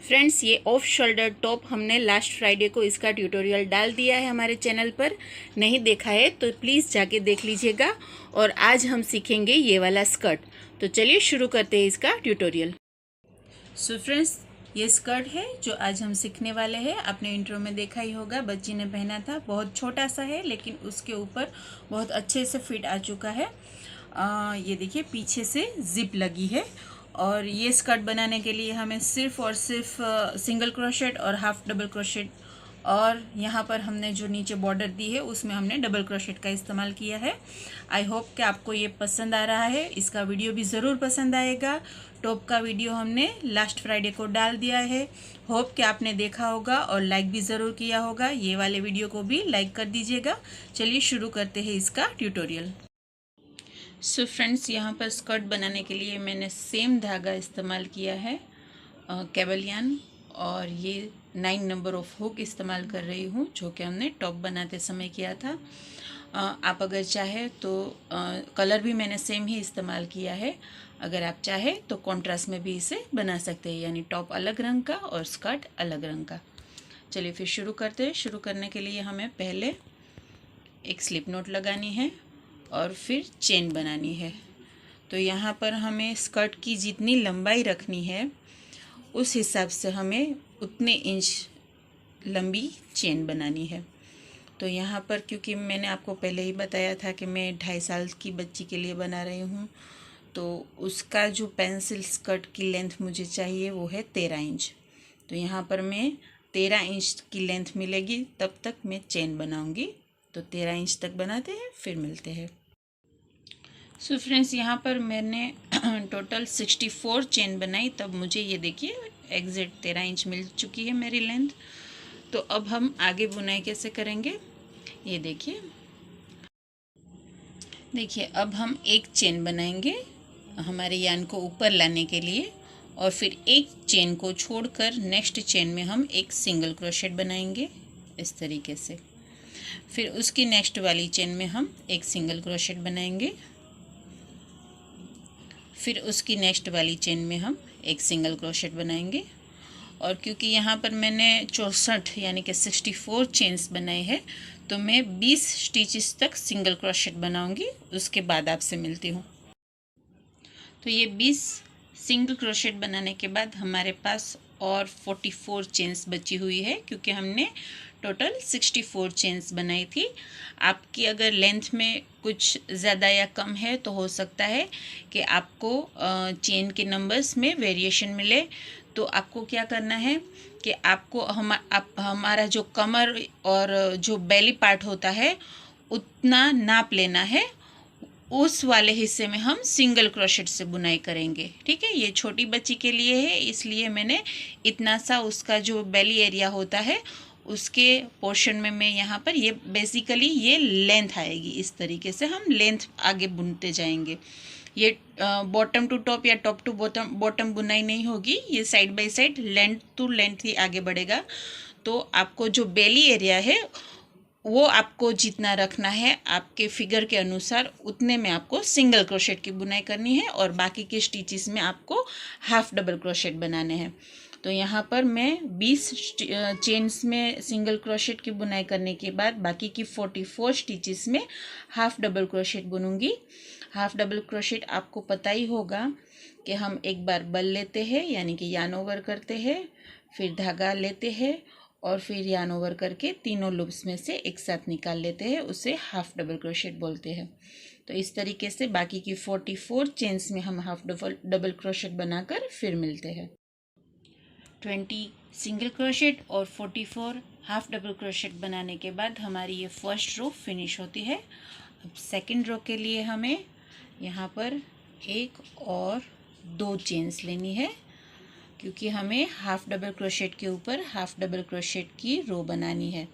Friends, ये off shoulder top हमने last Friday को इसका ट्यूटोरियल डाल दिया है हमारे चैनल पर। नहीं देखा है तो प्लीज़ जाके देख लीजिएगा। और आज हम सीखेंगे ये वाला स्कर्ट। तो चलिए शुरू करते हैं इसका ट्यूटोरियल। सो फ्रेंड्स, ये स्कर्ट है जो आज हम सीखने वाले हैं। आपने इंट्रो में देखा ही होगा, बच्ची ने पहना था। बहुत छोटा सा है लेकिन उसके ऊपर बहुत अच्छे से फिट आ चुका है। ये देखिए, पीछे से जिप लगी है। और ये स्कर्ट बनाने के लिए हमें सिर्फ और सिर्फ सिंगल क्रोशेट और हाफ डबल क्रोशेट, और यहाँ पर हमने जो नीचे बॉर्डर दी है उसमें हमने डबल क्रोशेट का इस्तेमाल किया है। आई होप कि आपको ये पसंद आ रहा है। इसका वीडियो भी ज़रूर पसंद आएगा। टॉप का वीडियो हमने लास्ट फ्राइडे को डाल दिया है। होप कि आपने देखा होगा और लाइक भी ज़रूर किया होगा। ये वाले वीडियो को भी लाइक कर दीजिएगा। चलिए शुरू करते हैं इसका ट्यूटोरियल। सो फ्रेंड्स, यहाँ पर स्कर्ट बनाने के लिए मैंने सेम धागा इस्तेमाल किया है, कैबलियन, और ये 9 नंबर ऑफ हुक इस्तेमाल कर रही हूँ जो कि हमने टॉप बनाते समय किया था। आप अगर चाहे तो कलर भी मैंने सेम ही इस्तेमाल किया है। अगर आप चाहे तो कॉन्ट्रास्ट में भी इसे बना सकते हैं, यानी टॉप अलग रंग का और स्कर्ट अलग रंग का। चलिए फिर शुरू करते हैं। शुरू करने के लिए हमें पहले एक स्लिप नॉट लगानी है और फिर चेन बनानी है। तो यहाँ पर हमें स्कर्ट की जितनी लंबाई रखनी है उस हिसाब से हमें उतने इंच लंबी चेन बनानी है। तो यहाँ पर क्योंकि मैंने आपको पहले ही बताया था कि मैं 2.5 साल की बच्ची के लिए बना रही हूँ, तो उसका जो पेंसिल स्कर्ट की लेंथ मुझे चाहिए वो है 13 इंच। तो यहाँ पर मैं 13 इंच की लेंथ मिलेगी तब तक मैं चेन बनाऊँगी। तो 13 इंच तक बनाते हैं, फिर मिलते हैं। सो फ्रेंड्स, यहाँ पर मैंने टोटल 64 चेन बनाई, तब मुझे ये देखिए एग्जैक्ट 13 इंच मिल चुकी है मेरी लेंथ। तो अब हम आगे बुनाई कैसे करेंगे, ये देखिए। अब हम एक चेन बनाएंगे हमारे यान को ऊपर लाने के लिए, और फिर एक चेन को छोड़कर नेक्स्ट चेन में हम एक सिंगल क्रोशेट बनाएंगे इस तरीके से। फिर उसकी नेक्स्ट वाली चेन में हम एक सिंगल क्रोशेट बनाएंगे। फिर उसकी नेक्स्ट वाली चेन में हम एक सिंगल क्रोशेट बनाएंगे। और क्योंकि यहाँ पर मैंने 64 यानी कि 64 चेन्स बनाए हैं, तो मैं 20 स्टिचेस तक सिंगल क्रोशेट बनाऊंगी। उसके बाद आपसे मिलती हूँ। तो ये 20 सिंगल क्रोशेट बनाने के बाद हमारे पास और 44 चेन्स बची हुई है, क्योंकि हमने टोटल 64 चेन्स बनाई थी। आपकी अगर लेंथ में कुछ ज़्यादा या कम है तो हो सकता है कि आपको चेन के नंबर्स में वेरिएशन मिले। तो आपको क्या करना है कि आपको हमारा जो कमर और जो बेली पार्ट होता है उतना नाप लेना है। उस वाले हिस्से में हम सिंगल क्रोशेट से बुनाई करेंगे, ठीक है। ये छोटी बच्ची के लिए है, इसलिए मैंने इतना सा उसका जो बेली एरिया होता है उसके पोर्शन में मैं यहाँ पर ये बेसिकली ये लेंथ आएगी। इस तरीके से हम लेंथ आगे बुनते जाएंगे। ये बॉटम टू टॉप या टॉप टू बॉटम बुनाई नहीं होगी, ये side by side length to length ही आगे बढ़ेगा। तो आपको जो बेली एरिया है वो आपको जितना रखना है आपके फिगर के अनुसार, उतने में आपको सिंगल क्रोशेट की बुनाई करनी है, और बाकी के स्टिचेस में आपको हाफ डबल क्रोशेट बनाने हैं। तो यहाँ पर मैं 20 चेन्स में सिंगल क्रोशेट की बुनाई करने के बाद बाकी की 44 स्टिचेस में हाफ डबल क्रोशेट बुनूंगी। हाफ डबल क्रोशेट आपको पता ही होगा कि हम एक बार बल लेते हैं, यानी कि यार्न ओवर करते हैं, फिर धागा लेते हैं और फिर यार्न ओवर करके तीनों लूप्स में से एक साथ निकाल लेते हैं। उसे हाफ डबल क्रोशेट बोलते हैं। तो इस तरीके से बाकी की 44 चेन्स में हम हाफ डबल क्रोशेट बनाकर फिर मिलते हैं। 20 सिंगल क्रोशेट और 44 हाफ डबल क्रोशेट बनाने के बाद हमारी ये फर्स्ट रो फिनिश होती है। अब सेकंड रो के लिए हमें यहाँ पर एक और 2 चेन्स लेनी है, क्योंकि हमें हाफ डबल क्रोशेट के ऊपर हाफ डबल क्रोशेट की रो बनानी है।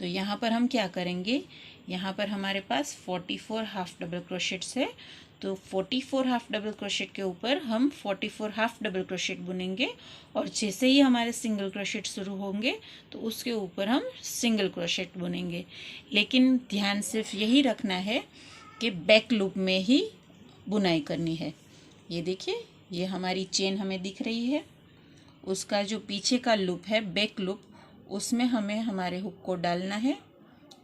तो यहाँ पर हम क्या करेंगे, यहाँ पर हमारे पास 44 हाफ डबल क्रोशेट्स है। तो 44 हाफ डबल क्रोशेट के ऊपर हम 44 हाफ डबल क्रोशेट बुनेंगे, और जैसे ही हमारे सिंगल क्रोशेट शुरू होंगे तो उसके ऊपर हम सिंगल क्रोशेट बुनेंगे। लेकिन ध्यान सिर्फ यही रखना है कि बैक लूप में ही बुनाई करनी है। ये देखिए, ये हमारी चेन हमें दिख रही है, उसका जो पीछे का लूप है, बैक लूप, उसमें हमें हमारे हुक को डालना है।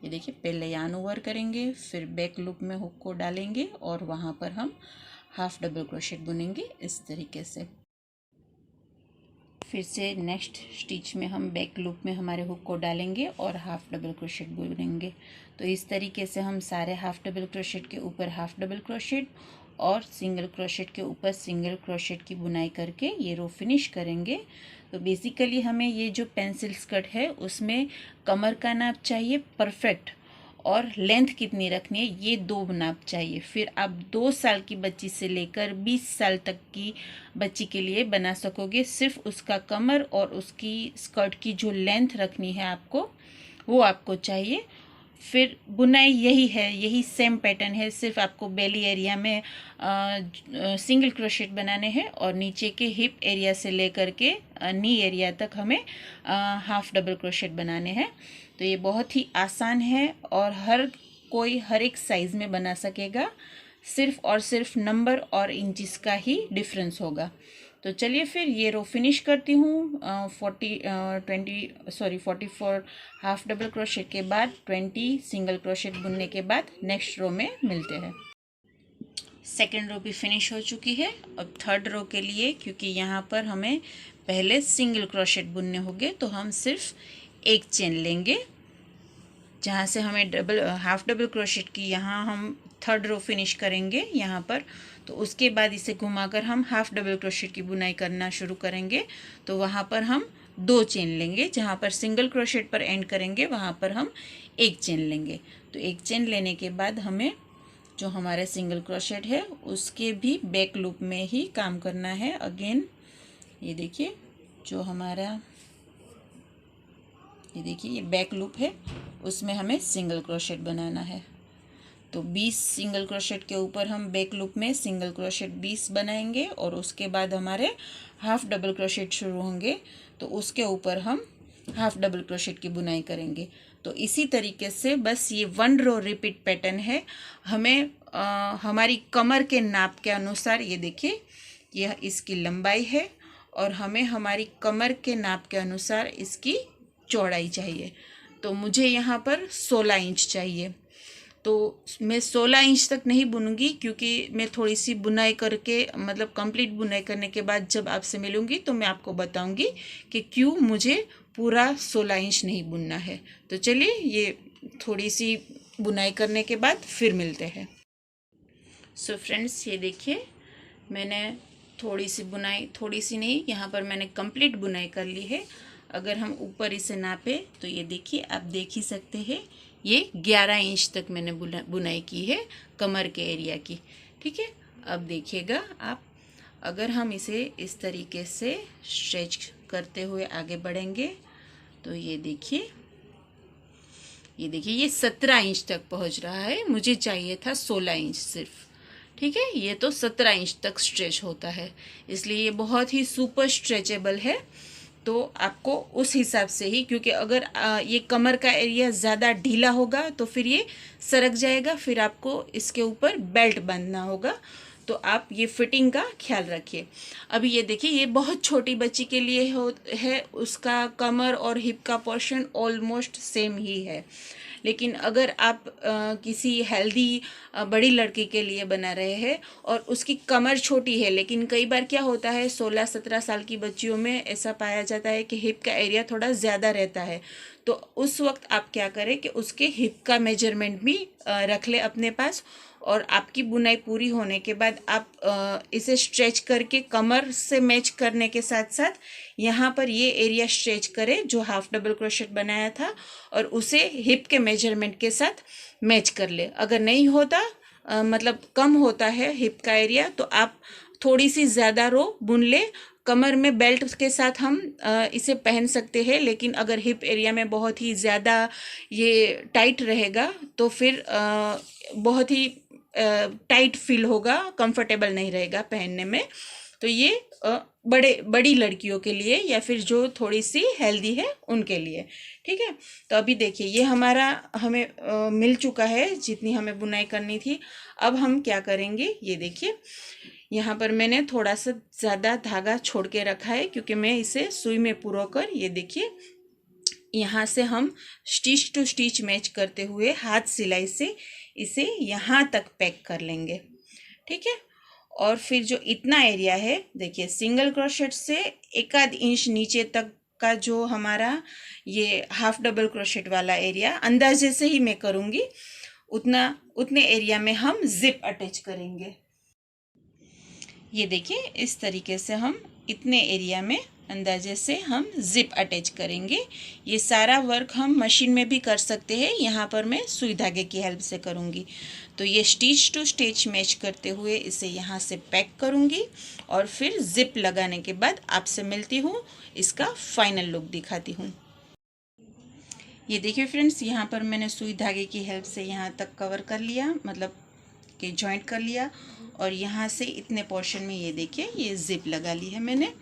ये देखिए, पहले यार्न ओवर करेंगे, फिर बैक लूप में हुक को डालेंगे और वहाँ पर हम हाफ डबल क्रोशेट बुनेंगे इस तरीके से। फिर से नेक्स्ट स्टिच में हम बैक लूप में हमारे हुक को डालेंगे और हाफ डबल क्रोशेट बुनेंगे। तो इस तरीके से हम सारे हाफ डबल क्रोशेट के ऊपर हाफ डबल क्रोशेट और सिंगल क्रोशेट के ऊपर सिंगल क्रोशेट की बुनाई करके ये रो फिनिश करेंगे। तो बेसिकली हमें ये जो पेंसिल स्कर्ट है उसमें कमर का नाप चाहिए परफेक्ट, और लेंथ कितनी रखनी है ये 2 नाप चाहिए। फिर आप 2 साल की बच्ची से लेकर 20 साल तक की बच्ची के लिए बना सकोगे। सिर्फ उसका कमर और उसकी स्कर्ट की जो लेंथ रखनी है आपको, वो आपको चाहिए। फिर बुनाई यही है, यही सेम पैटर्न है, सिर्फ आपको बेली एरिया में सिंगल क्रोशेट बनाने हैं और नीचे के हिप एरिया से लेकर के नी एरिया तक हमें हाफ डबल क्रोशेट बनाने हैं। तो ये बहुत ही आसान है और हर कोई हर एक साइज़ में बना सकेगा, सिर्फ और सिर्फ नंबर और इंचेस का ही डिफरेंस होगा। तो चलिए फिर ये रो फिनिश करती हूँ। 44 हाफ डबल क्रोशेट के बाद 20 सिंगल क्रोशेट बुनने के बाद नेक्स्ट रो में मिलते हैं। सेकेंड रो भी फिनिश हो चुकी है। अब थर्ड रो के लिए, क्योंकि यहाँ पर हमें पहले सिंगल क्रोशेट बुनने होंगे, तो हम सिर्फ एक चेन लेंगे। जहाँ से हमें हाफ डबल क्रोशेट की यहाँ हम थर्ड रो फिनिश करेंगे यहाँ पर, तो उसके बाद इसे घुमाकर हम हाफ डबल क्रोशेट की बुनाई करना शुरू करेंगे। तो वहाँ पर हम 2 चेन लेंगे, जहाँ पर सिंगल क्रोशेट पर एंड करेंगे वहाँ पर हम एक चेन लेंगे। तो एक चेन लेने के बाद हमें जो हमारे सिंगल क्रोशेट है उसके भी बैक लूप में ही काम करना है। अगेन ये देखिए, जो हमारा ये देखिए ये बैक लूप है, उसमें हमें सिंगल क्रोशेट बनाना है। तो 20 सिंगल क्रोशेट के ऊपर हम बैक लूप में सिंगल क्रोशेट 20 बनाएंगे और उसके बाद हमारे हाफ डबल क्रोशेट शुरू होंगे, तो उसके ऊपर हम हाफ डबल क्रोशेट की बुनाई करेंगे। तो इसी तरीके से बस ये 1 रो रिपीट पैटर्न है। हमें हमारी कमर के नाप के अनुसार, ये देखिए यह इसकी लंबाई है और हमें हमारी कमर के नाप के अनुसार इसकी चौड़ाई चाहिए। तो मुझे यहाँ पर 16 इंच चाहिए। तो मैं 16 इंच तक नहीं बुनूंगी, क्योंकि मैं थोड़ी सी बुनाई करके, मतलब कंप्लीट बुनाई करने के बाद जब आपसे मिलूंगी तो मैं आपको बताऊंगी कि क्यों मुझे पूरा 16 इंच नहीं बुनना है। तो चलिए ये थोड़ी सी बुनाई करने के बाद फिर मिलते हैं। सो फ्रेंड्स, ये देखिए मैंने थोड़ी सी बुनाई, थोड़ी सी नहीं, यहाँ पर मैंने कंप्लीट बुनाई कर ली है। अगर हम ऊपर इसे नापे तो ये देखिए, आप देख ही सकते हैं, ये 11 इंच तक मैंने बुनाई की है कमर के एरिया की। ठीक है, अब देखिएगा आप, अगर हम इसे इस तरीके से स्ट्रेच करते हुए आगे बढ़ेंगे तो ये देखिए, ये 17 इंच तक पहुंच रहा है। मुझे चाहिए था 16 इंच सिर्फ। ठीक है, ये तो 17 इंच तक स्ट्रेच होता है, इसलिए ये बहुत ही सुपर स्ट्रेचेबल है। तो आपको उस हिसाब से ही, क्योंकि अगर ये कमर का एरिया ज़्यादा ढीला होगा तो फिर ये सरक जाएगा, फिर आपको इसके ऊपर बेल्ट बांधना होगा। तो आप ये फिटिंग का ख्याल रखिए। अभी ये देखिए, ये बहुत छोटी बच्ची के लिए है, उसका कमर और हिप का पोर्शन ऑलमोस्ट सेम ही है। लेकिन अगर आप किसी हेल्दी बड़ी लड़की के लिए बना रहे हैं और उसकी कमर छोटी है, लेकिन कई बार क्या होता है 16-17 साल की बच्चियों में ऐसा पाया जाता है कि हिप का एरिया थोड़ा ज़्यादा रहता है, तो उस वक्त आप क्या करें कि उसके हिप का मेजरमेंट भी रख ले अपने पास, और आपकी बुनाई पूरी होने के बाद आप इसे स्ट्रेच करके कमर से मैच करने के साथ साथ यहाँ पर ये एरिया स्ट्रेच करें जो हाफ डबल क्रोशेट बनाया था, और उसे हिप के मेजरमेंट के साथ मैच कर ले। अगर नहीं होता, मतलब कम होता है हिप का एरिया, तो आप थोड़ी सी ज़्यादा रो बुन ले। कमर में बेल्ट के साथ हम इसे पहन सकते हैं, लेकिन अगर हिप एरिया में बहुत ही ज़्यादा ये टाइट रहेगा तो फिर बहुत ही टाइट फील होगा, कंफर्टेबल नहीं रहेगा पहनने में। तो ये बड़ी लड़कियों के लिए या फिर जो थोड़ी सी हेल्दी है उनके लिए। ठीक है, तो अभी देखिए ये हमें मिल चुका है जितनी हमें बुनाई करनी थी। अब हम क्या करेंगे, ये देखिए यहाँ पर मैंने थोड़ा सा ज़्यादा धागा छोड़ के रखा है क्योंकि मैं इसे सुई में पुरोकर, ये देखिए यहाँ से हम स्टिच टू स्टिच मैच करते हुए हाथ सिलाई से इसे यहाँ तक पैक कर लेंगे। ठीक है। और फिर जो इतना एरिया है देखिए, सिंगल क्रोशेट से 1 इंच नीचे तक का जो हमारा ये हाफ डबल क्रोशेट वाला एरिया अंदाजे से ही मैं करूँगी, उतने एरिया में हम जिप अटैच करेंगे। ये देखिए इस तरीके से हम इतने एरिया में अंदाजे से हम जिप अटैच करेंगे। ये सारा वर्क हम मशीन में भी कर सकते हैं, यहाँ पर मैं सुई धागे की हेल्प से करूँगी। तो ये स्टिच टू स्टिच मैच करते हुए इसे यहाँ से पैक करूँगी और फिर जिप लगाने के बाद आपसे मिलती हूँ, इसका फाइनल लुक दिखाती हूँ। ये देखिए फ्रेंड्स, यहाँ पर मैंने सुई धागे की हेल्प से यहाँ तक कवर कर लिया, मतलब कि जॉइंट कर लिया। और यहाँ से इतने पोर्शन में ये देखिए ये जिप लगा ली है मैंने।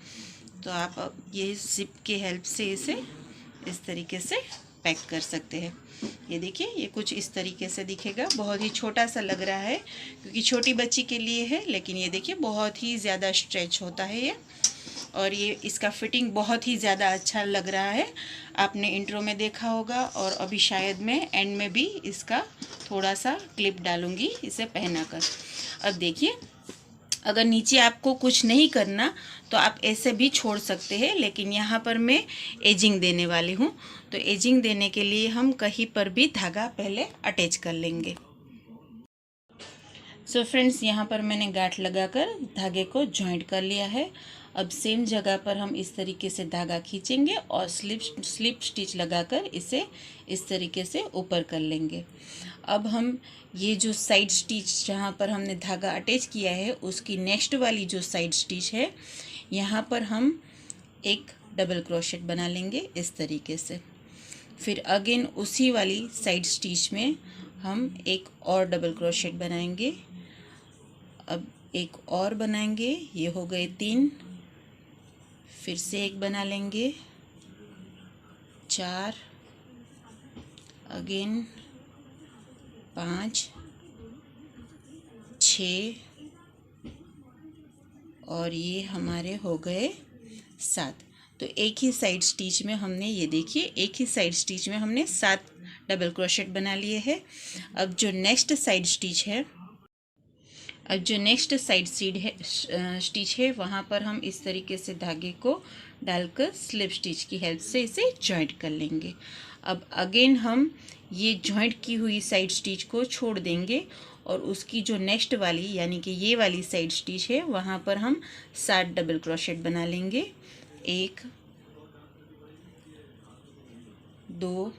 तो आप ये जिप की हेल्प से इसे इस तरीके से पैक कर सकते हैं। ये देखिए ये कुछ इस तरीके से दिखेगा। बहुत ही छोटा सा लग रहा है क्योंकि छोटी बच्ची के लिए है, लेकिन ये देखिए बहुत ही ज़्यादा स्ट्रेच होता है ये, और ये इसका फिटिंग बहुत ही ज़्यादा अच्छा लग रहा है। आपने इंट्रो में देखा होगा और अभी शायद मैं एंड में भी इसका थोड़ा सा क्लिप डालूँगी इसे पहनाकर। अब देखिए, अगर नीचे आपको कुछ नहीं करना तो आप ऐसे भी छोड़ सकते हैं, लेकिन यहाँ पर मैं एजिंग देने वाली हूँ। तो एजिंग देने के लिए हम कहीं पर भी धागा पहले अटैच कर लेंगे। सो फ्रेंड्स, यहाँ पर मैंने गांठ लगाकर धागे को जॉइंट कर लिया है। अब सेम जगह पर हम इस तरीके से धागा खींचेंगे और स्लिप स्टिच लगाकर इसे इस तरीके से ऊपर कर लेंगे। अब हम ये जो साइड स्टिच जहाँ पर हमने धागा अटैच किया है उसकी नेक्स्ट वाली जो साइड स्टिच है, यहाँ पर हम एक डबल क्रोशेट बना लेंगे इस तरीके से। फिर अगेन उसी वाली साइड स्टिच में हम एक और डबल क्रोशेट बनाएंगे। अब एक और बनाएंगे, ये हो गए 3। फिर से एक बना लेंगे, 4, अगेन 5, 6 और ये हमारे हो गए 7। तो एक ही साइड स्टिच में हमने, ये देखिए एक ही साइड स्टिच में हमने 7 डबल क्रोशेट बना लिए हैं। अब जो नेक्स्ट साइड स्टिच है वहाँ पर हम इस तरीके से धागे को डालकर स्लिप स्टिच की हेल्प से इसे जॉइंट कर लेंगे। अब अगेन हम ये जॉइंट की हुई साइड स्टिच को छोड़ देंगे और उसकी जो नेक्स्ट वाली यानी कि ये वाली साइड स्टिच है वहाँ पर हम 7 डबल क्रोशेट बना लेंगे। 1, 2,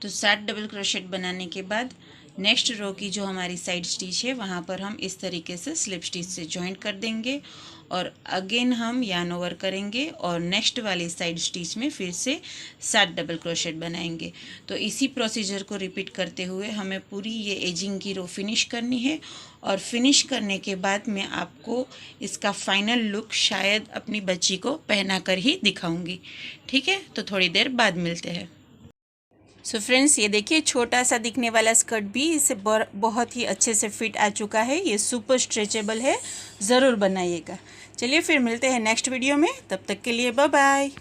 तो 7 डबल क्रोशेट बनाने के बाद नेक्स्ट रो की जो हमारी साइड स्टिच है वहाँ पर हम इस तरीके से स्लिप स्टिच से जॉइंट कर देंगे और अगेन हम यार्न ओवर करेंगे और नेक्स्ट वाली साइड स्टिच में फिर से 7 डबल क्रोशेट बनाएंगे। तो इसी प्रोसीजर को रिपीट करते हुए हमें पूरी ये एजिंग की रो फिनिश करनी है और फिनिश करने के बाद मैं आपको इसका फाइनल लुक शायद अपनी बच्ची को पहना कर ही दिखाऊंगी। ठीक है, तो थोड़ी देर बाद मिलते हैं। सो फ्रेंड्स, ये देखिए छोटा सा दिखने वाला स्कर्ट भी इसे बहुत ही अच्छे से फिट आ चुका है। ये सुपर स्ट्रेचेबल है, ज़रूर बनाइएगा। चलिए फिर मिलते हैं नेक्स्ट वीडियो में, तब तक के लिए बाय बाय।